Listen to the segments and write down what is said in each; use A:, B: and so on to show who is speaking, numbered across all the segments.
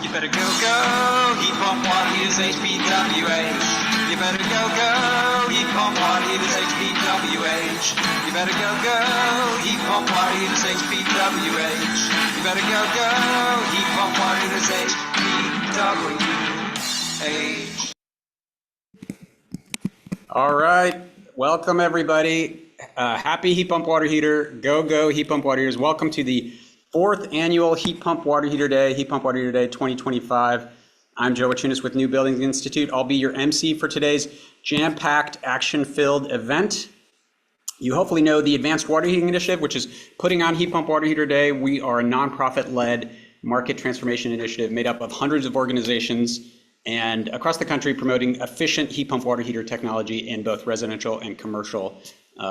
A: You better go, heat pump water heaters, HPWH. You better go, heat pump water heaters, HPWH. You better go, heat pump water heaters, HPWH. You better go, heat pump water heaters, HPWH.
B: All right, welcome everybody. Happy Heat Pump Water Heater, go Heat Pump Water Heaters. Welcome to the 4th annual Heat Pump Water Heater Day, Heat Pump Water Heater Day 2025. I'm Joe Wachunas with New Buildings Institute. I'll be your MC for today's jam-packed, action-filled event. You hopefully know the Advanced Water Heating Initiative, which is putting on Heat Pump Water Heater Day. We are a nonprofit-led market transformation initiative made up of hundreds of organizations and across the country promoting efficient heat pump water heater technology in both residential and commercial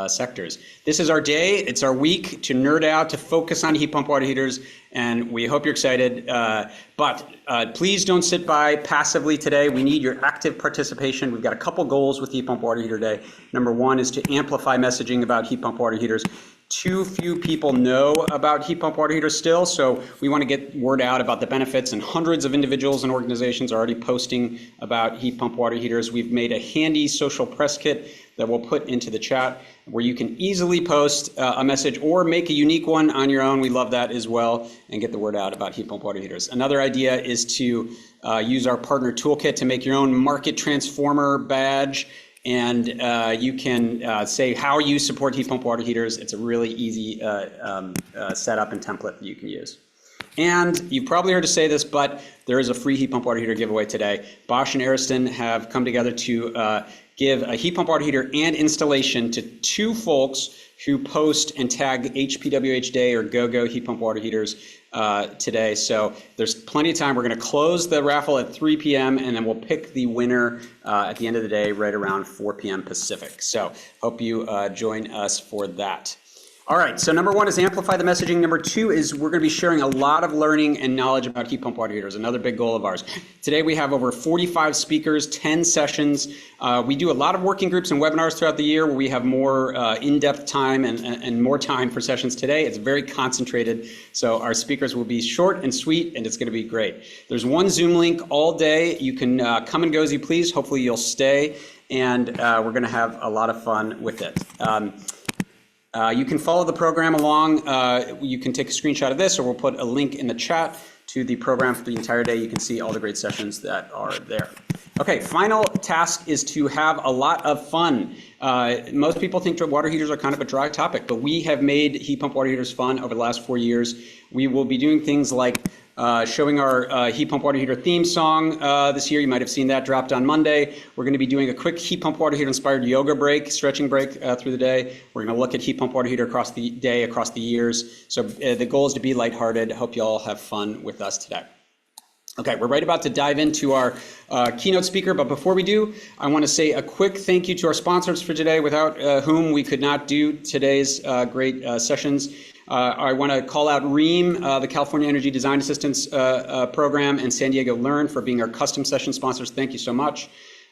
B: sectors. This is our day, it's our week to nerd out, to focus on heat pump water heaters, and we hope you're excited. But please don't sit by passively today. We need your active participation. We've got a couple goals with Heat Pump Water Heater Day. Number one is to amplify messaging about heat pump water heaters. Too few people know about heat pump water heaters still, so we want to get word out about the benefits, and hundreds of individuals and organizations are already posting about heat pump water heaters. We've made a handy social press kit that we'll put into the chat where you can easily post a message or make a unique one on your own. We love that as well, and get the word out about heat pump water heaters. Another idea is to use our partner toolkit to make your own market transformer badge. And you can say how you support heat pump water heaters. It's a really easy setup and template that you can use. And you've probably heard us say this, but there is a free heat pump water heater giveaway today. Bosch and Ariston have come together to give a heat pump water heater and installation to 2 folks who post and tag HPWH Day or Go Heat Pump Water Heaters today. So there's plenty of time. We're going to close the raffle at 3 p.m. and then we'll pick the winner at the end of the day, right around 4 p.m. Pacific. So hope you join us for that. All right, so number one is amplify the messaging. Number two is we're going to be sharing a lot of learning and knowledge about heat pump water heaters, another big goal of ours. Today we have over 45 speakers, 10 sessions. We do a lot of working groups and webinars throughout the year where we have more in-depth time and more time for sessions. Today it's very concentrated, so our speakers will be short and sweet, and it's going to be great. There's one Zoom link all day. You can come and go as you please. Hopefully you'll stay, and we're going to have a lot of fun with it. You can follow the program along. You can take a screenshot of this, or we'll put a link in the chat to the program for the entire day. You can see all the great sessions that are there. Okay, final task is to have a lot of fun. Most people think water heaters are kind of a dry topic, but we have made heat pump water heaters fun over the last 4 years. We will be doing things like showing our heat pump water heater theme song this year. You might have seen that dropped on Monday. We're going to be doing a quick heat pump water heater inspired yoga break, stretching break through the day. We're going to look at heat pump water heater across the day, across the years. So the goal is to be lighthearted. Hope you all have fun with us today. Okay, we're right about to dive into our keynote speaker, but before we do, I want to say a quick thank you to our sponsors for today, without whom we could not do today's great sessions. I want to call out REAM, the California Energy Design Assistance Program, and San Diego Learn for being our custom session sponsors. Thank you so much.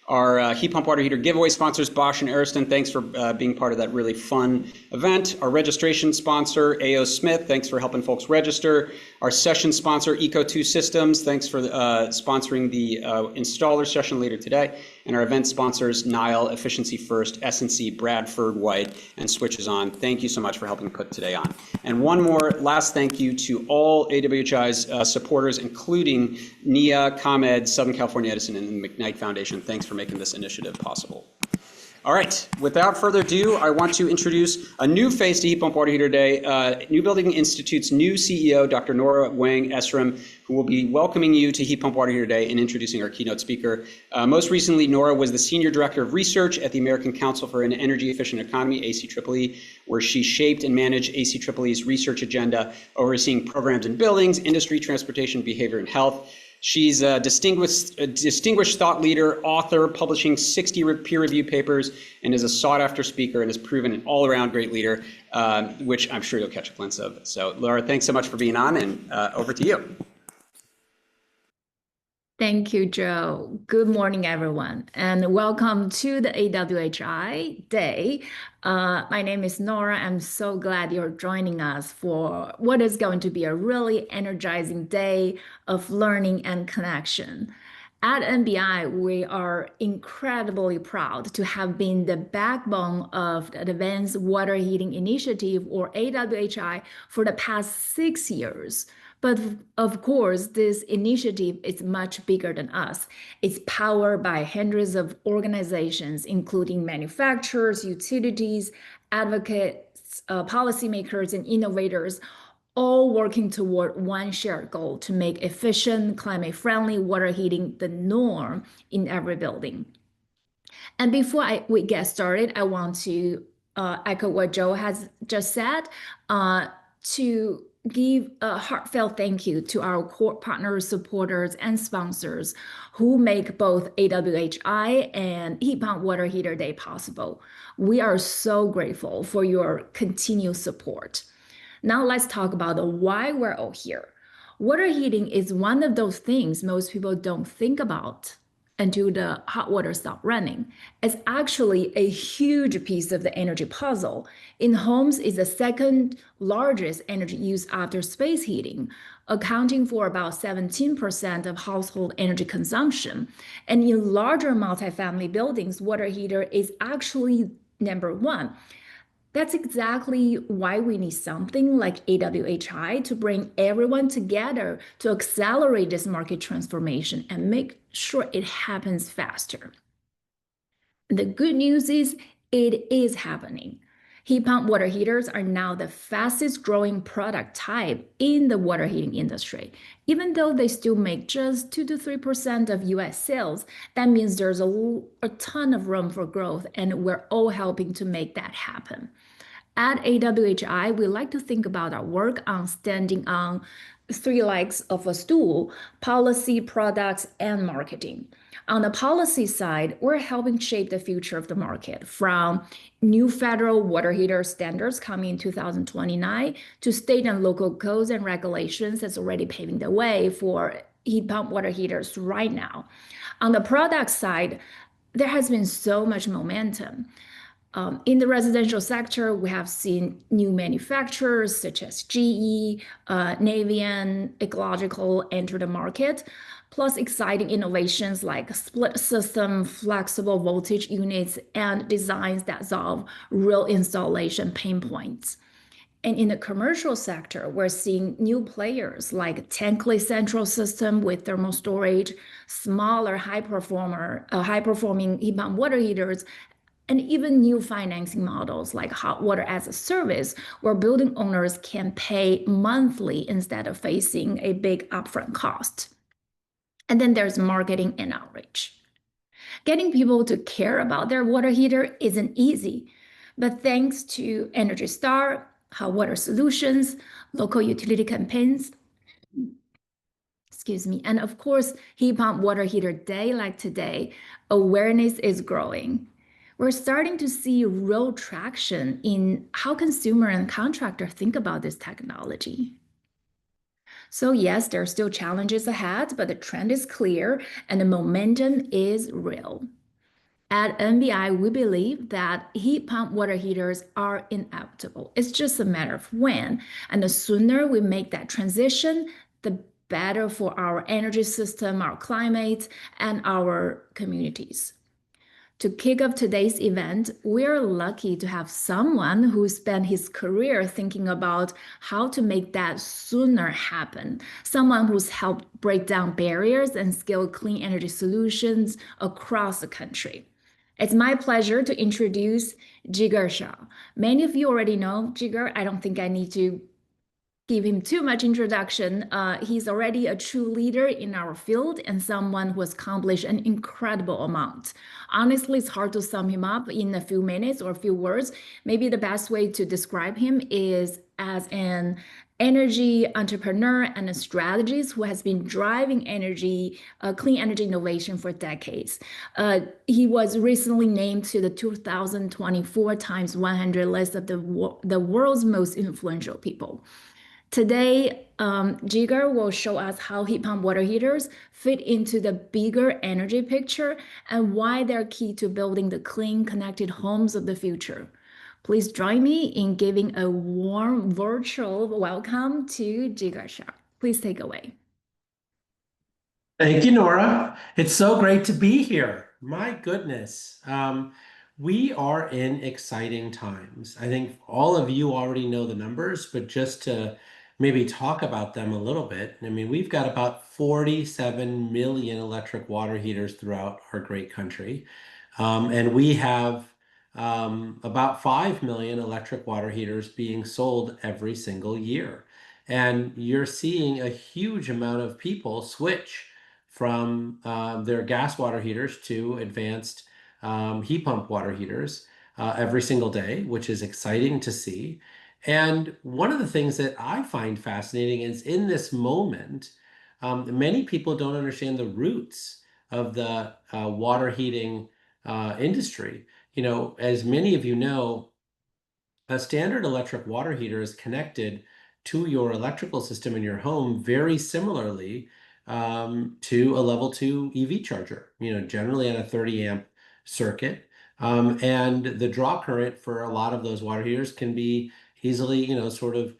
B: Our heat pump water heater giveaway sponsors, Bosch and Ariston, thanks for being part of that really fun event. Our registration sponsor, A.O. Smith, thanks for helping folks register. Our session sponsor, Eco2 Systems, thanks for sponsoring the installer session later today. And our event sponsors, Nile, Efficiency First, S&C, Bradford, White, and Switches On. Thank you so much for helping put today on. And one more last thank you to all AWHI's supporters, including NIA, ComEd, Southern California Edison, and the McKnight Foundation. Thanks for making this initiative possible. All right, without further ado, I want to introduce a new face to Heat Pump Water Heater Day, New Building Institute's new CEO, Dr. Nora Wang-Esram, who will be welcoming you to Heat Pump Water Heater Day and introducing our keynote speaker. Most recently, Nora was the Senior Director of Research at the American Council for an Energy Efficient Economy, ACEEE, where she shaped and managed ACEEE's research agenda, overseeing programs in buildings, industry, transportation, behavior, and health. She's a distinguished thought leader, author, publishing 60 peer-reviewed papers, and is a sought-after speaker and has proven an all-around great leader, which I'm sure you'll catch a glimpse of. So, Laura, thanks so much for being on, and over to you.
C: Thank you, Joe. Good morning, everyone, and welcome to the AWHI Day. My name is Nora. I'm so glad you're joining us for what is going to be a really energizing day of learning and connection. At NBI, we are incredibly proud to have been the backbone of the Advanced Water Heating Initiative, or AWHI, for the past 6 years. But of course, this initiative is much bigger than us. It's powered by hundreds of organizations, including manufacturers, utilities, advocates, policymakers, and innovators, all working toward one shared goal to make efficient, climate-friendly water heating the norm in every building. And before we get started, I want to echo what Joe has just said, to give a heartfelt thank you to our core partners, supporters, and sponsors who make both AWHI and Heat Pump Water Heater Day possible. We are so grateful for your continued support. Now let's talk about why we're all here. Water heating is one of those things most people don't think about until the hot water stops running. It's actually a huge piece of the energy puzzle. In homes, it's the second largest energy use after space heating, accounting for about 17% of household energy consumption. And in larger multifamily buildings, water heater is actually number one. That's exactly why we need something like AWHI to bring everyone together to accelerate this market transformation and make sure it happens faster. The good news is it is happening. Heat pump water heaters are now the fastest growing product type in the water heating industry. Even though they still make just 2 to 3% of US sales, that means there's a ton of room for growth, and we're all helping to make that happen. At AWHI, we like to think about our work on standing on three legs of a stool: policy, products, and marketing. On the policy side, we're helping shape the future of the market, from new federal water heater standards coming in 2029 to state and local codes and regulations that's already paving the way for heat pump water heaters right now. On the product side, there has been so much momentum. In the residential sector, we have seen new manufacturers such as GE, Navien, Ecological enter the market, plus exciting innovations like split system, flexible voltage units, and designs that solve real installation pain points. And in the commercial sector, we're seeing new players like tankless central system with thermal storage, smaller high-performing heat pump water heaters, and even new financing models like hot water as a service, where building owners can pay monthly instead of facing a big upfront cost. And then there's marketing and outreach. Getting people to care about their water heater isn't easy, but thanks to Energy Star, Hot Water Solutions, local utility campaigns, and of course, Heat Pump Water Heater Day like today, awareness is growing. We're starting to see real traction in how consumer and contractor think about this technology. So yes, there are still challenges ahead, but the trend is clear and the momentum is real. At NBI, we believe that heat pump water heaters are inevitable. It's just a matter of when. And the sooner we make that transition, the better for our energy system, our climate, and our communities. To kick off today's event, we're lucky to have someone who spent his career thinking about how to make that sooner happen. Someone who's helped break down barriers and scale clean energy solutions across the country. It's my pleasure to introduce Jigar Shah. Many of you already know Jigar. I don't think I need to give him too much introduction. He's already a true leader in our field and someone who has accomplished an incredible amount. Honestly, it's hard to sum him up in a few minutes or a few words. Maybe the best way to describe him is as an energy entrepreneur and a strategist who has been driving clean energy innovation for decades. He was recently named to the 2024 Times 100 list of the world's most influential people. Today, Jigar will show us how heat pump water heaters fit into the bigger energy picture and why they're key to building the clean, connected homes of the future. Please join me in giving a warm virtual welcome to Jigar Shah. Please take away.
D: Thank you, Nora. It's so great to be here. My goodness. We are in exciting times. I think all of you already know the numbers, but just to maybe talk about them a little bit. I mean, we've got about 47 million electric water heaters throughout our great country. And we have about 5 million electric water heaters being sold every single year. And you're seeing a huge amount of people switch from their gas water heaters to advanced heat pump water heaters every single day, which is exciting to see. And one of the things that I find fascinating is in this moment, many people don't understand the roots of the water heating industry. You know, as many of you know, a standard electric water heater is connected to your electrical system in your home very similarly to a level 2 EV charger, you know, generally on a 30 amp circuit. And the draw current for a lot of those water heaters can be easily, you know, sort of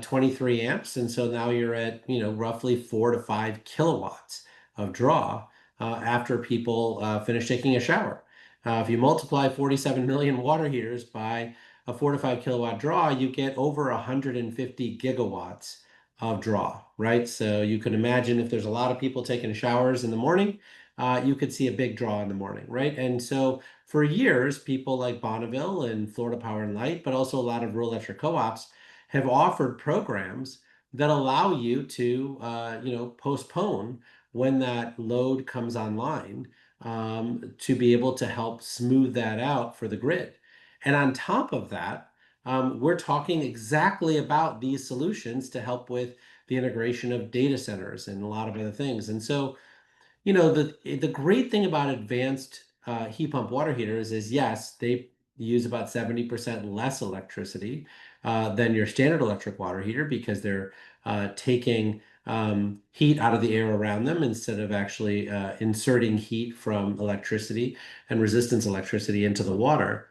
D: 23 amps. And so now you're at, you know, roughly 4 to 5 kilowatts of draw after people finish taking a shower. If you multiply 47 million water heaters by a 4 to 5 kilowatt draw, you get over 150 gigawatts of draw, right? So you can imagine if there's a lot of people taking showers in the morning, you could see a big draw in the morning, right? And so for years, people like Bonneville and Florida Power and Light, but also a lot of rural electric co-ops have offered programs that allow you to, you know, postpone when that load comes online to be able to help smooth that out for the grid. And on top of that, we're talking exactly about these solutions to help with the integration of data centers and a lot of other things. And so, you know, the great thing about advanced heat pump water heaters is, yes, they use about 70% less electricity than your standard electric water heater because they're taking heat out of the air around them instead of actually inserting heat from electricity and resistance electricity into the water.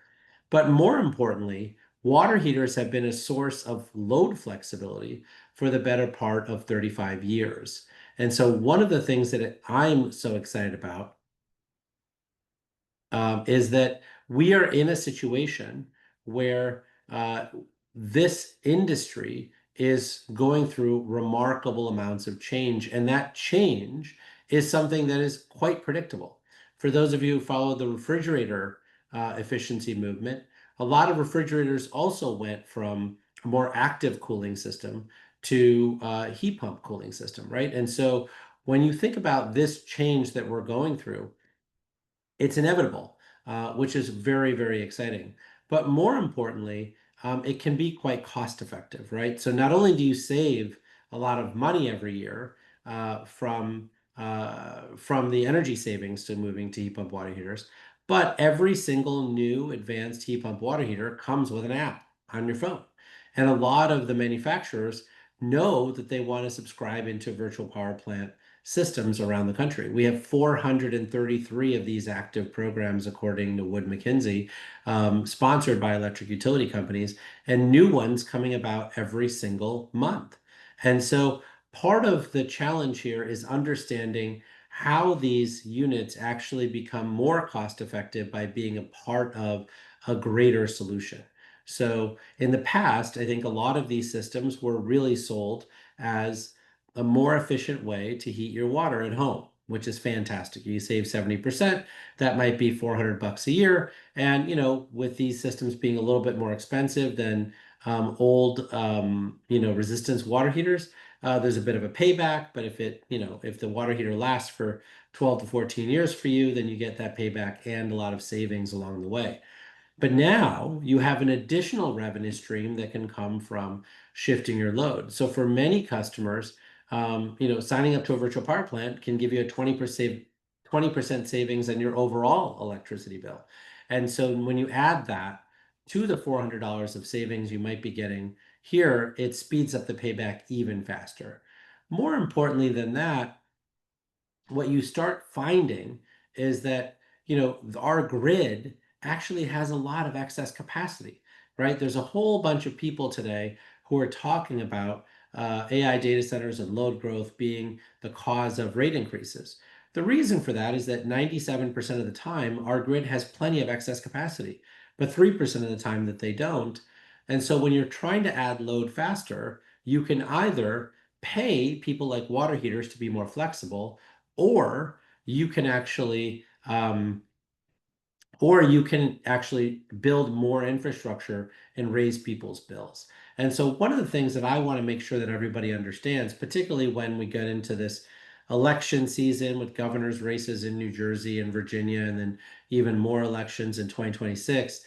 D: But more importantly, water heaters have been a source of load flexibility for the better part of 35 years. And so one of the things that I'm so excited about is that we are in a situation where this industry is going through remarkable amounts of change, and that change is something that is quite predictable. For those of you who follow the refrigerator efficiency movement, a lot of refrigerators also went from a more active cooling system to heat pump cooling system, right? And so when you think about this change that we're going through, it's inevitable, which is very, very exciting. But more importantly, it can be quite cost effective, right? So not only do you save a lot of money every year from the energy savings to moving to heat pump water heaters, but every single new advanced heat pump water heater comes with an app on your phone. And a lot of the manufacturers know that they want to subscribe into virtual power plant systems around the country. We have 433 of these active programs, according to Wood Mackenzie, sponsored by electric utility companies, and new ones coming about every single month. And so part of the challenge here is understanding how these units actually become more cost effective by being a part of a greater solution. So in the past, I think a lot of these systems were really sold as a more efficient way to heat your water at home, which is fantastic. You save 70%, that might be $400 a year. And, you know, with these systems being a little bit more expensive than old, you know, resistance water heaters, there's a bit of a payback. But if it, you know, if the water heater lasts for 12 to 14 years for you, then you get that payback and a lot of savings along the way. But now you have an additional revenue stream that can come from shifting your load. So for many customers, you know, signing up to a virtual power plant can give you a 20% savings on your overall electricity bill. And so when you add that to the $400 of savings you might be getting Here, it speeds up the payback even faster. More importantly than that, what you start finding is that, our grid actually has a lot of excess capacity, right? There's a whole bunch of people today who are talking about AI data centers and load growth being the cause of rate increases. The reason for that is that 97% of the time, our grid has plenty of excess capacity, but 3% of the time that they don't. And so when you're trying to add load faster, you can either pay people like water heaters to be more flexible, or you can actually build more infrastructure and raise people's bills. And so one of the things that I want to make sure that everybody understands, particularly when we get into this election season with governors' races in New Jersey and Virginia, and then even more elections in 2026,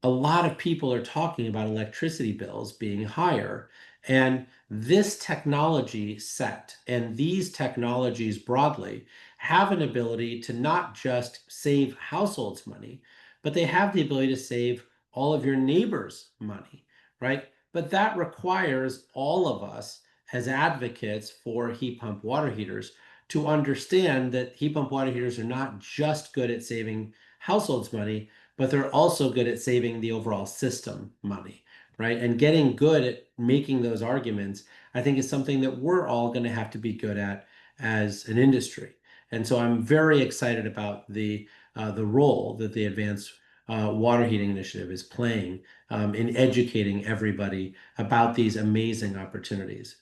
D: a lot of people are talking about electricity bills being higher. And this technology set and these technologies broadly have an ability to not just save households money, but they have the ability to save all of your neighbors money, right? But that requires all of us as advocates for heat pump water heaters to understand that heat pump water heaters are not just good at saving households money, but they're also good at saving the overall system money, right? And getting good at making those arguments, I think, is something that we're all going to have to be good at as an industry. And so I'm very excited about the role that the Advanced Water Heating Initiative is playing in educating everybody about these amazing opportunities.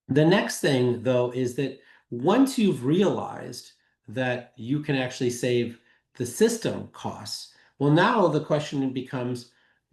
D: The next thing, though, is that once you've realized that you can actually save the system costs, well, now the question becomes,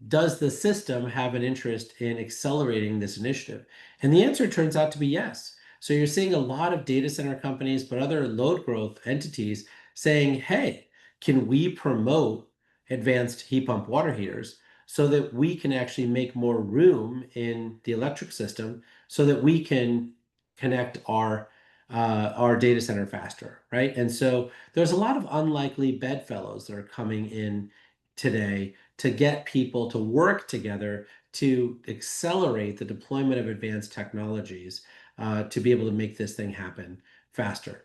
D: does the system have an interest in accelerating this initiative? And the answer turns out to be yes. So you're seeing a lot of data center companies, but other load growth entities saying, hey, can we promote advanced heat pump water heaters so that we can actually make more room in the electric system so that we can connect our data center faster, right? And so there's a lot of unlikely bedfellows that are coming in today to get people to work together to accelerate the deployment of advanced technologies to be able to make this thing happen faster.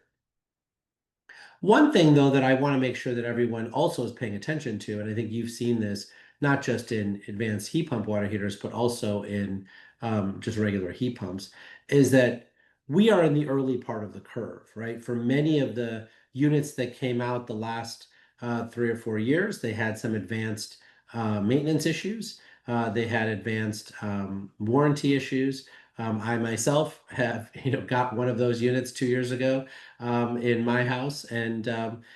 D: One thing, though, that I want to make sure that everyone also is paying attention to, and I think you've seen this not just in advanced heat pump water heaters, but also in just regular heat pumps, is that we are in the early part of the curve, right? For many of the units that came out the last 3 or 4 years, they had some advanced maintenance issues. They had advanced warranty issues. I myself have, got one of those units 2 years ago in my house, and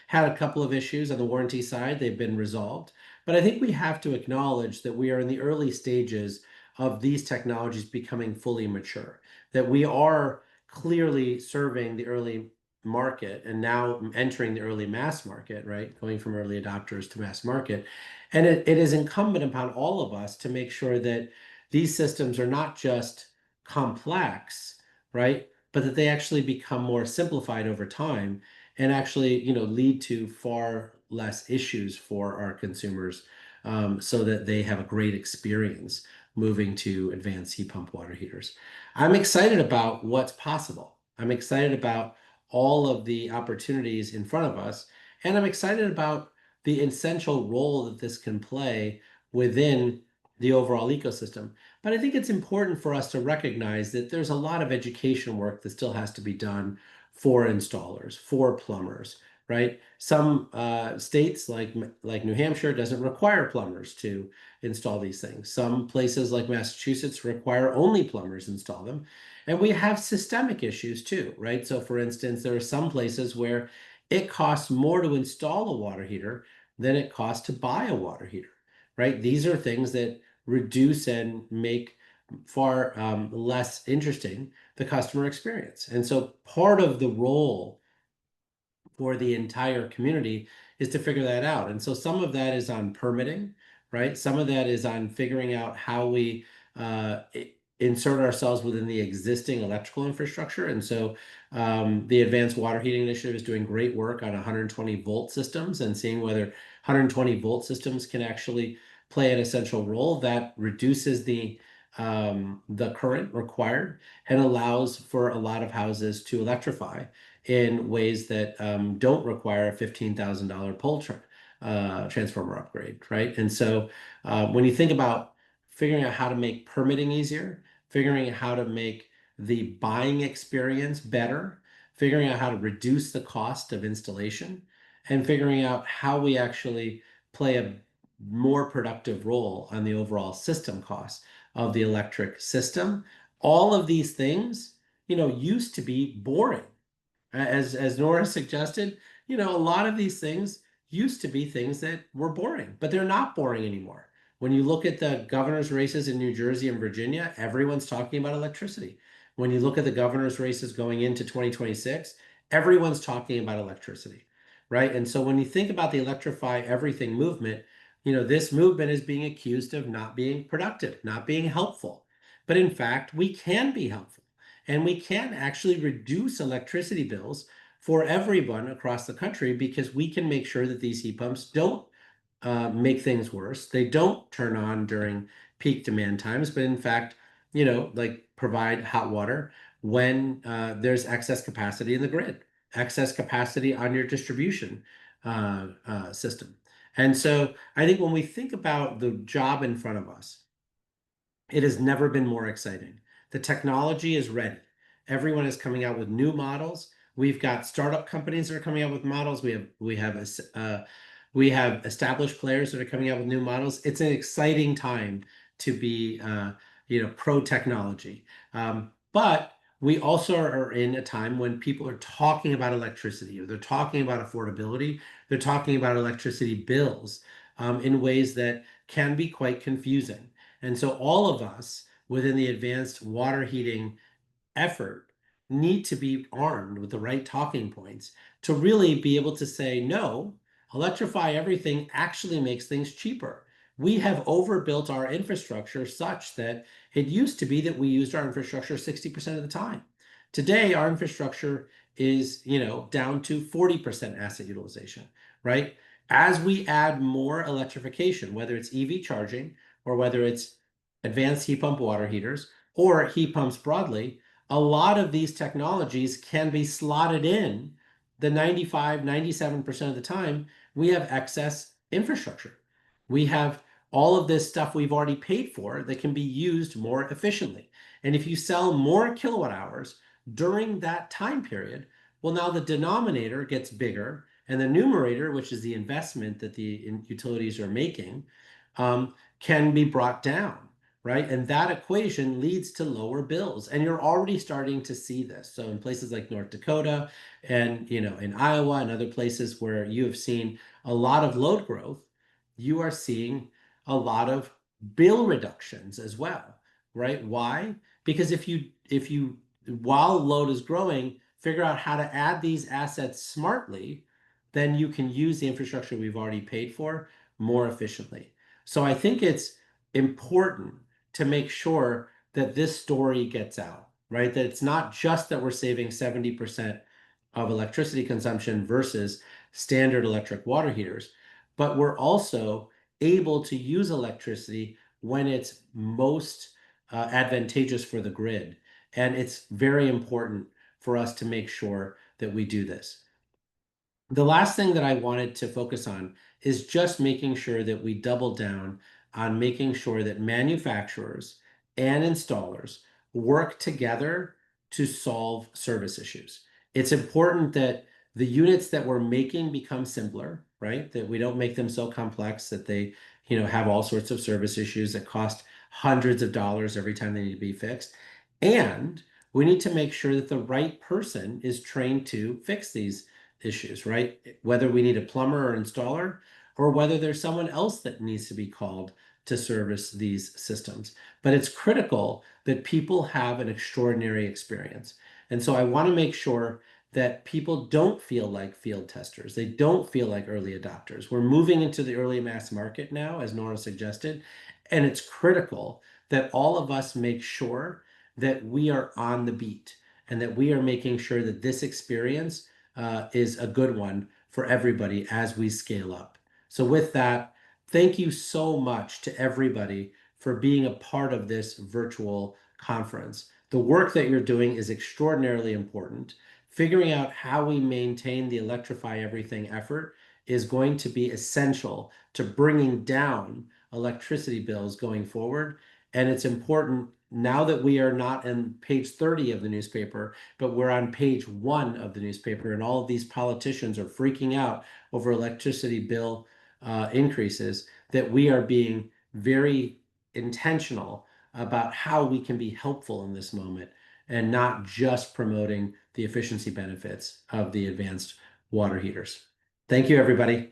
D: had a couple of issues on the warranty side. They've been resolved. But I think we have to acknowledge that we are in the early stages of these technologies becoming fully mature, that we are clearly serving the early market and now entering the early mass market, right? Going from early adopters to mass market. And it is incumbent upon all of us to make sure that these systems are not just complex, right? But that they actually become more simplified over time and actually, lead to far less issues for our consumers, so that they have a great experience moving to advanced heat pump water heaters. I'm excited about what's possible. I'm excited about all of the opportunities in front of us, and I'm excited about the essential role that this can play within the overall ecosystem. But I think it's important for us to recognize that there's a lot of education work that still has to be done for installers, for plumbers, right? Some states like New Hampshire doesn't require plumbers to install these things. Some places like Massachusetts require only plumbers install them. And we have systemic issues too, right? So for instance, there are some places where it costs more to install a water heater than it costs to buy a water heater, right? These are things that reduce and make far less interesting the customer experience. And so part of the role for the entire community is to figure that out. And so some of that is on permitting, right? Some of that is on figuring out how we insert ourselves within the existing electrical infrastructure. And so the Advanced Water Heating Initiative is doing great work on 120 volt systems and seeing whether 120 volt systems can actually play an essential role that reduces the the current required and allows for a lot of houses to electrify in ways that don't require a $15,000 pole transformer upgrade, right? And so when you think about figuring out how to make permitting easier, figuring out how to make the buying experience better, figuring out how to reduce the cost of installation, and figuring out how we actually play a more productive role on the overall system costs of the electric system. All of these things, used to be boring. As Nora suggested, a lot of these things used to be things that were boring, but they're not boring anymore. When you look at the governor's races in New Jersey and Virginia, everyone's talking about electricity. When you look at the governor's races going into 2026, everyone's talking about electricity, right? And so when you think about the electrify everything movement, this movement is being accused of not being productive, not being helpful. But in fact, we can be helpful. And we can actually reduce electricity bills for everyone across the country because we can make sure that these heat pumps don't make things worse. They don't turn on during peak demand times, but in fact, like provide hot water when there's excess capacity in the grid, excess capacity on your distribution system. And so I think when we think about the job in front of us, it has never been more exciting. The technology is ready. Everyone is coming out with new models. We've got startup companies that are coming out with models. We have established players that are coming out with new models. It's an exciting time to be pro technology. But we also are in a time when people are talking about electricity, or they're talking about affordability, they're talking about electricity bills in ways that can be quite confusing. And so all of us within the advanced water heating effort need to be armed with the right talking points to really be able to say, no, electrify everything actually makes things cheaper. We have overbuilt our infrastructure such that it used to be that we used our infrastructure 60% of the time. Today, our infrastructure is, down to 40% asset utilization, right? As we add more electrification, whether it's EV charging or whether it's advanced heat pump water heaters or heat pumps broadly, a lot of these technologies can be slotted in the 95, 97% of the time. We have excess infrastructure. We have all of this stuff we've already paid for that can be used more efficiently. And if you sell more kilowatt hours during that time period, well, now the denominator gets bigger, and the numerator, which is the investment that the utilities are making, can be brought down, right? And that equation leads to lower bills. And you're already starting to see this. So in places like North Dakota and, in Iowa and other places where you have seen a lot of load growth, you are seeing a lot of bill reductions as well, right? Why? Because if you while load is growing, figure out how to add these assets smartly, then you can use the infrastructure we've already paid for more efficiently. So I think it's important to make sure that this story gets out, right? That it's not just that we're saving 70% of electricity consumption versus standard electric water heaters, but we're also able to use electricity when it's most advantageous for the grid. And it's very important for us to make sure that we do this. The last thing that I wanted to focus on is just making sure that we double down on making sure that manufacturers and installers work together to solve service issues. It's important that the units that we're making become simpler, right? That we don't make them so complex that they, have all sorts of service issues that cost hundreds of dollars every time they need to be fixed. And we need to make sure that the right person is trained to fix these issues, right? Whether we need a plumber or installer, or whether there's someone else that needs to be called to service these systems. But it's critical that people have an extraordinary experience. And so I want to make sure that people don't feel like field testers. They don't feel like early adopters. We're moving into the early mass market now, as Nora suggested, and it's critical that all of us make sure that we are on the beat and that we are making sure that this experience is a good one for everybody as we scale up. So with that, thank you so much to everybody for being a part of this virtual conference. The work that you're doing is extraordinarily important. Figuring out how we maintain the Electrify Everything effort is going to be essential to bringing down electricity bills going forward. And it's important now that we are not on page 30 of the newspaper, but we're on page 1 of the newspaper, and all of these politicians are freaking out over electricity bill increases, that we are being very intentional about how we can be helpful in this moment and not just promoting the efficiency benefits of the advanced water heaters. Thank you, everybody.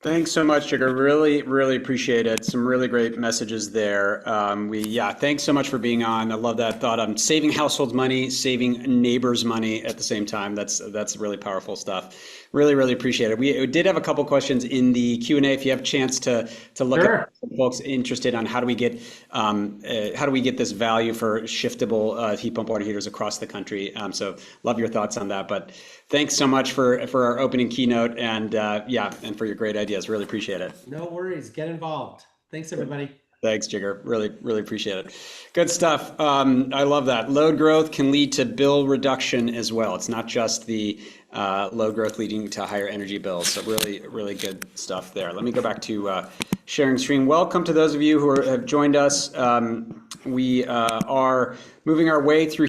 B: Thanks so much, Jigar. Really, really appreciate it. Some really great messages there. Thanks so much for being on. I love that thought on saving households money, saving neighbors money at the same time. That's really powerful stuff. Really, really appreciate it. We did have a couple questions in the Q&A. If you have a chance to look
D: Sure.
B: at folks interested on how do we get this value for shiftable heat pump water heaters across the country. So love your thoughts on that. But thanks so much for our opening keynote and for your great ideas. Really appreciate it.
D: No worries. Get involved. Thanks, everybody.
B: Thanks, Jigar. Really, really appreciate it. Good stuff. I love that. Load growth can lead to bill reduction as well. It's not just the load growth leading to higher energy bills. So really, really good stuff there. Let me go back to sharing screen. Welcome to those of you who have joined us. We are moving our way through